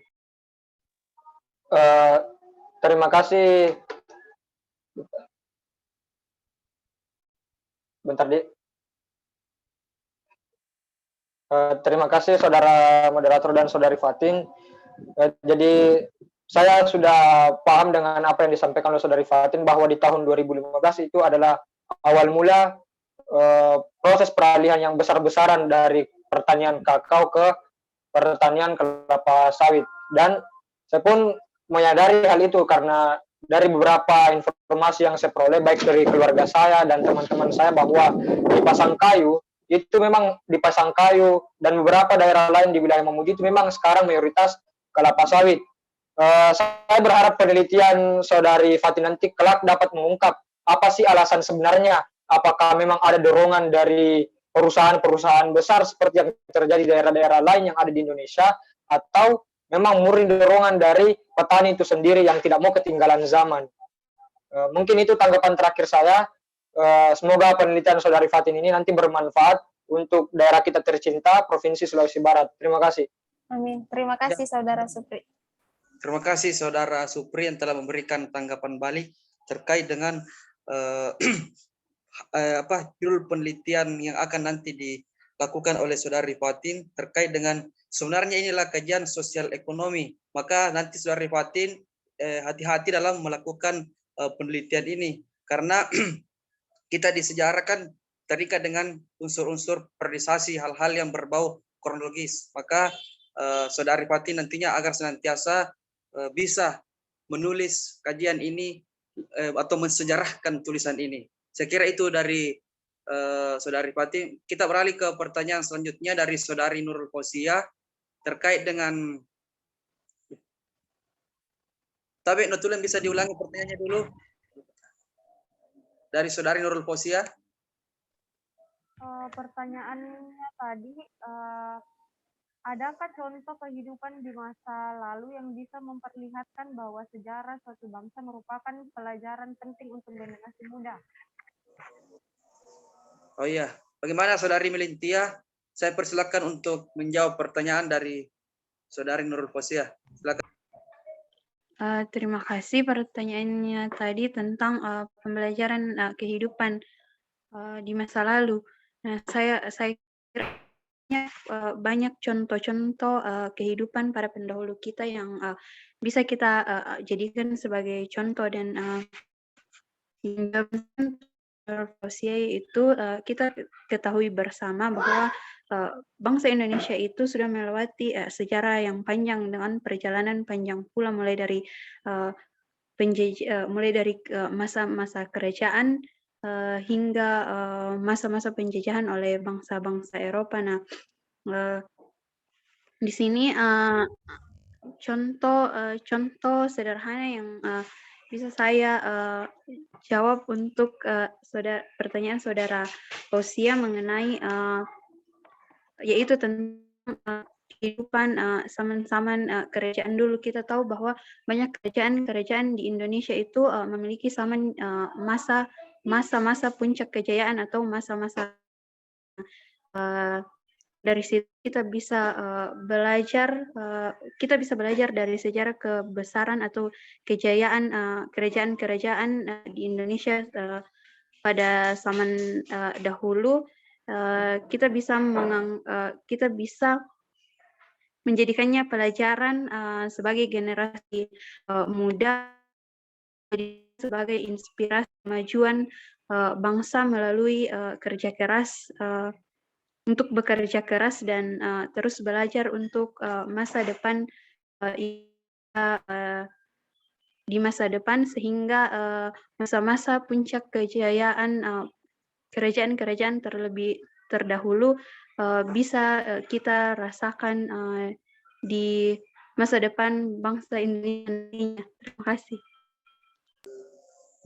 Speaker 5: Terima kasih. Bentar, Di. Terima kasih saudara moderator dan saudari Fatin. Jadi saya sudah paham dengan apa yang disampaikan oleh saudari Fatin bahwa di tahun 2015 itu adalah awal mula proses peralihan yang besar-besaran dari pertanian kakao ke pertanian kelapa sawit. Dan saya pun menyadari hal itu karena dari beberapa informasi yang saya peroleh baik dari keluarga saya dan teman-teman saya bahwa di Pasangkayu itu memang di Pasangkayu dan beberapa daerah lain di wilayah Mamuju itu memang sekarang mayoritas kelapa sawit. Saya berharap penelitian saudari Fatin nanti kelak dapat mengungkap apa sih alasan sebenarnya, apakah memang ada dorongan dari perusahaan-perusahaan besar seperti yang terjadi di daerah-daerah lain yang ada di Indonesia, atau memang murni dorongan dari petani itu sendiri yang tidak mau ketinggalan zaman. Mungkin itu tanggapan terakhir saya. Semoga penelitian saudari Fatin ini nanti bermanfaat untuk daerah kita tercinta, Provinsi Sulawesi Barat. Terima kasih.
Speaker 4: Amin. Terima kasih Saudara Supri.
Speaker 2: Terima kasih Saudara Supri yang telah memberikan tanggapan balik terkait dengan judul penelitian yang akan nanti dilakukan oleh saudari Fatin terkait dengan sebenarnya inilah kajian sosial ekonomi. Maka nanti saudari Fatin hati-hati dalam melakukan penelitian ini karena kita di sejarah kan terikat dengan unsur-unsur periodisasi hal-hal yang berbau kronologis. Maka saudari Fatin nantinya agar senantiasa bisa menulis kajian ini atau mensejarahkan tulisan ini. Saya kira itu dari saudari Fatin. Kita beralih ke pertanyaan selanjutnya dari saudari Nurul Fauziah terkait dengan. Tapi Notulen bisa diulangi pertanyaannya dulu dari saudari Nurul Fauziah.
Speaker 7: Pertanyaannya tadi, adakah contoh kehidupan di masa lalu yang bisa memperlihatkan bahwa sejarah suatu bangsa merupakan pelajaran penting untuk generasi muda?
Speaker 2: Oh iya, bagaimana saudari Melintia? Saya persilakan untuk menjawab pertanyaan dari saudari Nurul Fauziah. Silakan.
Speaker 3: Terima kasih pertanyaannya tadi tentang pembelajaran kehidupan di masa lalu. Nah, saya kira banyak contoh-contoh kehidupan para pendahulu kita yang bisa kita jadikan sebagai contoh dan itu kita ketahui bersama bahwa bangsa Indonesia itu sudah melewati sejarah yang panjang dengan perjalanan panjang pula mulai dari masa-masa kerajaan hingga masa-masa penjajahan oleh bangsa-bangsa Eropa. Nah, di sini contoh sederhana yang bisa saya jawab untuk pertanyaan saudara Fauziah mengenai yaitu tentang kehidupan zaman-zaman kerajaan dulu. Kita tahu bahwa banyak kerajaan-kerajaan di Indonesia itu memiliki masa-masa puncak kejayaan atau masa-masa dari situ kita bisa belajar dari sejarah kebesaran atau kejayaan kerajaan-kerajaan di Indonesia pada zaman dahulu. Kita bisa menjadikannya pelajaran sebagai generasi muda, sebagai inspirasi kemajuan bangsa melalui kerja keras, untuk bekerja keras dan terus belajar untuk masa depan di masa depan, sehingga masa-masa puncak kejayaan kerajaan-kerajaan terlebih terdahulu bisa kita rasakan di masa depan bangsa Indonesia. Terima kasih.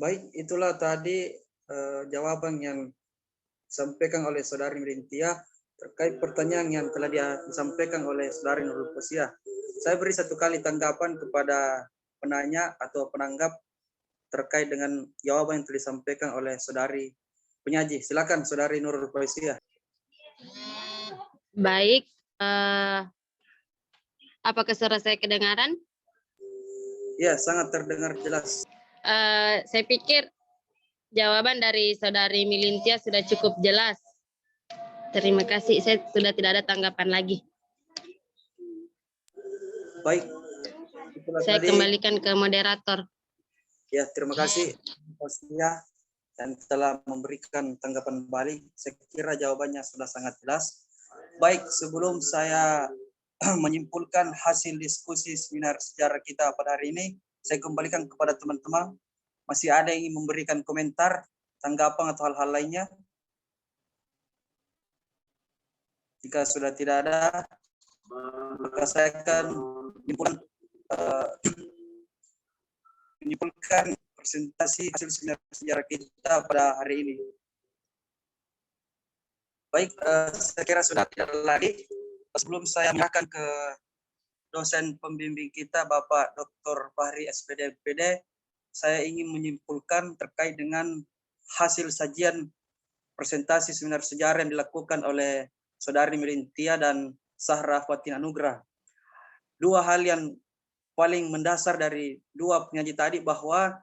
Speaker 2: Baik, itulah tadi jawaban yang disampaikan oleh saudari Melintia terkait pertanyaan yang telah disampaikan oleh saudari Nurul Fauziah. Saya beri satu kali tanggapan kepada penanya atau penanggap terkait dengan jawaban yang telah disampaikan oleh saudari penyaji. Silakan saudari Nurul Fauziah.
Speaker 6: Baik, apakah suara saya kedengaran?
Speaker 2: Ya, sangat terdengar jelas.
Speaker 6: Saya pikir jawaban dari Saudari Milintia sudah cukup jelas. Terima kasih, saya sudah tidak ada tanggapan lagi.
Speaker 2: Baik. Itulah
Speaker 6: Saya
Speaker 2: tadi.
Speaker 6: kembalikan ke moderator.
Speaker 2: Ya, terima kasih ya dan telah memberikan tanggapan balik. Saya kira jawabannya sudah sangat jelas. Baik, sebelum saya menyimpulkan hasil diskusi seminar sejarah kita pada hari ini, saya kembalikan kepada teman-teman. Masih ada yang ingin memberikan komentar, tanggapan atau hal-hal lainnya? Jika sudah tidak ada, maka saya akan menyimpulkan presentasi hasil seminar sejarah kita pada hari ini. Baik, saya kira sudah tidak lagi. Sebelum saya menyerahkan ke dosen pembimbing kita, Bapak Dr. Bahri SPD MPD, saya ingin menyimpulkan terkait dengan hasil sajian presentasi seminar sejarah yang dilakukan oleh Saudari Milintia dan Sahra Fatin Anugrah. Dua hal yang paling mendasar dari dua penyaji tadi bahwa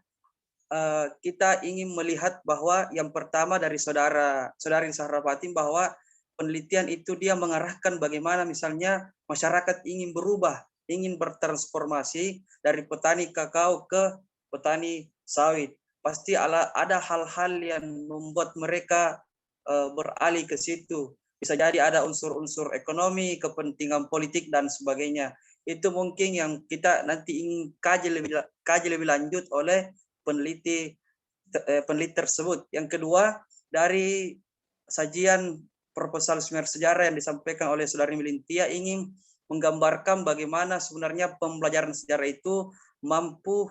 Speaker 2: kita ingin melihat bahwa yang pertama dari Saudari Sahra Fatin bahwa penelitian itu dia mengarahkan bagaimana misalnya masyarakat ingin berubah, ingin bertransformasi dari petani kakao ke petani sawit. Pasti ada hal-hal yang membuat mereka beralih ke situ. Bisa jadi ada unsur-unsur ekonomi, kepentingan politik dan sebagainya. Itu mungkin yang kita nanti ingin kaji lebih lanjut oleh peneliti tersebut. Yang kedua, dari sajian proposal seminar sejarah yang disampaikan oleh Saudari Milintia ingin menggambarkan bagaimana sebenarnya pembelajaran sejarah itu mampu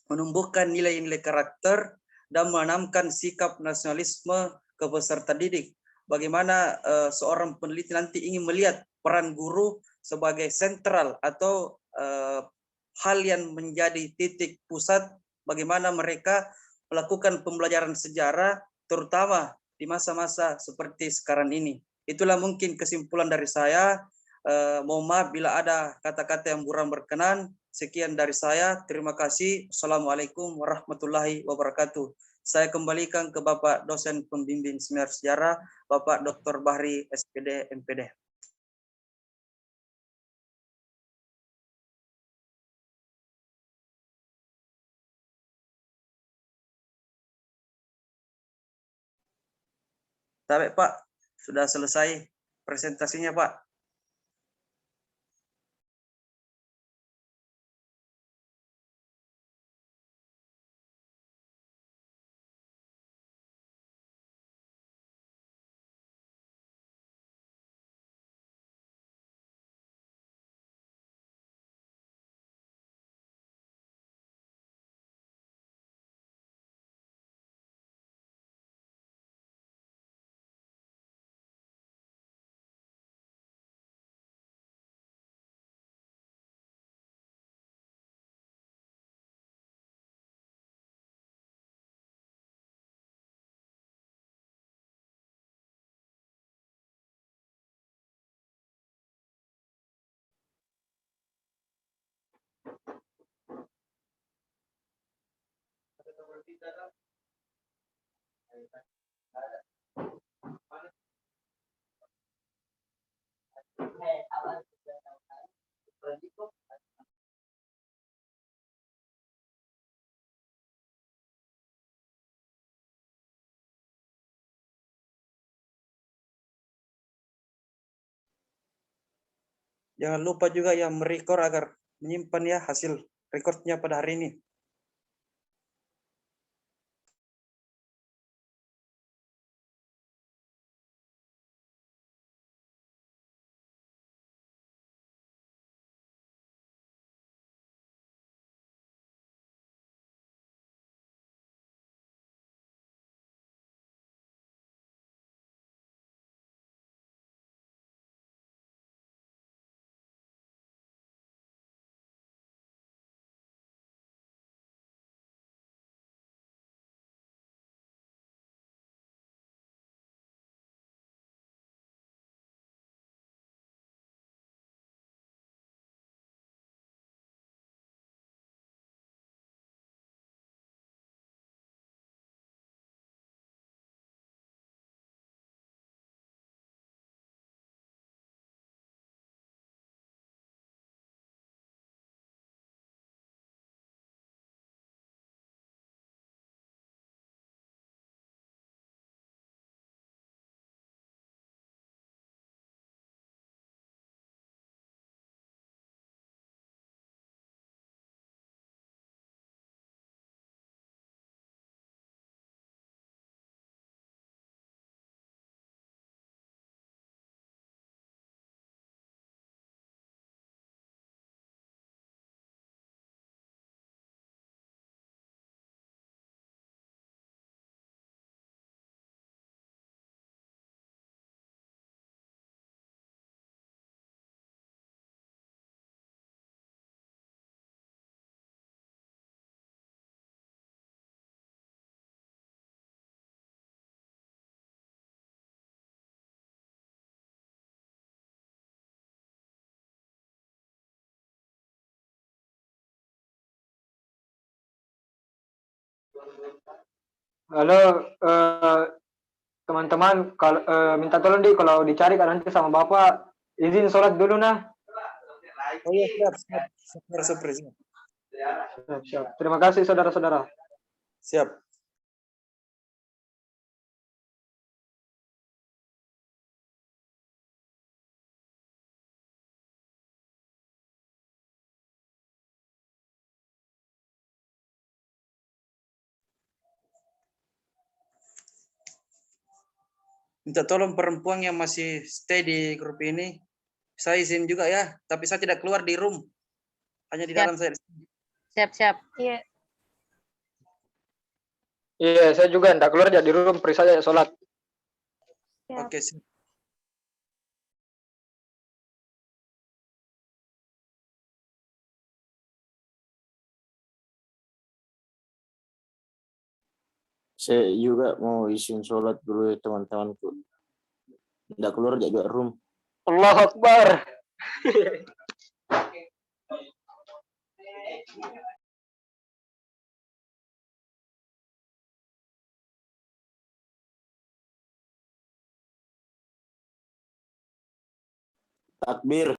Speaker 2: menumbuhkan nilai-nilai karakter dan menanamkan sikap nasionalisme ke peserta didik. Bagaimana seorang peneliti nanti ingin melihat peran guru sebagai sentral atau hal yang menjadi titik pusat bagaimana mereka melakukan pembelajaran sejarah terutama di masa-masa seperti sekarang ini. Itulah mungkin kesimpulan dari saya. Mohon maaf bila ada kata-kata yang kurang berkenan. Sekian dari saya. Terima kasih. Assalamualaikum warahmatullahi wabarakatuh. Saya kembalikan ke Bapak dosen pembimbing seminar sejarah, Bapak Dr. Bahri SPD MPD. Sampai Pak, sudah selesai presentasinya Pak. Jangan lupa juga yang merekor agar menyimpan ya hasil rekodnya pada hari ini.
Speaker 5: Halo, teman-teman, kalau minta tolong di kalau dicari kan nanti sama Bapak, izin sholat dulu nah.
Speaker 2: Oh iya, siap, siap. Saudara siap.
Speaker 5: Siap, siap. Terima kasih saudara-saudara.
Speaker 2: Siap. Minta tolong perempuan yang masih stay di grup ini. Saya izin juga ya, tapi saya tidak keluar di room. Hanya di
Speaker 6: Siap.
Speaker 2: dalam saya.
Speaker 6: Siap-siap.
Speaker 4: Iya.
Speaker 5: Iya, saya juga hendak keluar jadi room, pergi saja sholat.
Speaker 4: Siap.
Speaker 2: Oke, siap.
Speaker 8: Saya juga mau izin sholat dulu ya teman-temanku. Nggak keluar juga room.
Speaker 5: Allahu Akbar.
Speaker 8: Takbir.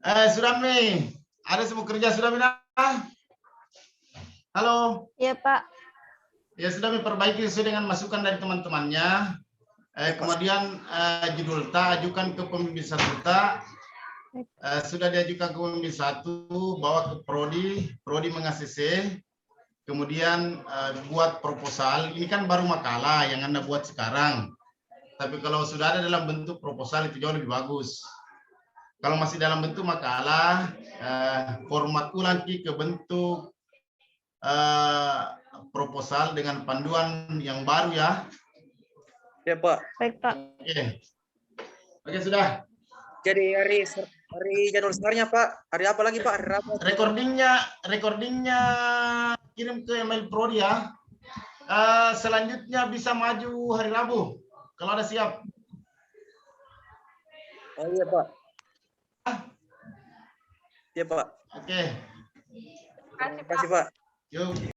Speaker 1: Sudami, ada semua kerja Sudami? Halo.
Speaker 4: Ya, Pak.
Speaker 1: Ya, sudah diperbaiki sesuai dengan masukan dari teman-temannya. Kemudian judul ta ajukan ke pembimbing satu ta. Sudah diajukan ke pembimbing satu, bawa ke prodi, prodi meng-ACC. Kemudian buat proposal. Ini kan baru makalah yang Anda buat sekarang. Tapi kalau sudah ada dalam bentuk proposal itu jauh lebih bagus. Kalau masih dalam bentuk makalah, format ulang ke bentuk proposal dengan panduan yang baru ya.
Speaker 2: Ya Pak.
Speaker 4: Baik, Pak.
Speaker 1: Oke, sudah.
Speaker 2: Jadi hari jadwal sebenarnya Pak, hari apa lagi Pak? Hari Rabu.
Speaker 1: Recordingnya kirim ke email prodi ya. Selanjutnya bisa maju hari Rabu kalau ada siap.
Speaker 2: Oh iya Pak. Iya Pak.
Speaker 1: Oke.
Speaker 2: Terima kasih Pak.
Speaker 1: Yuk.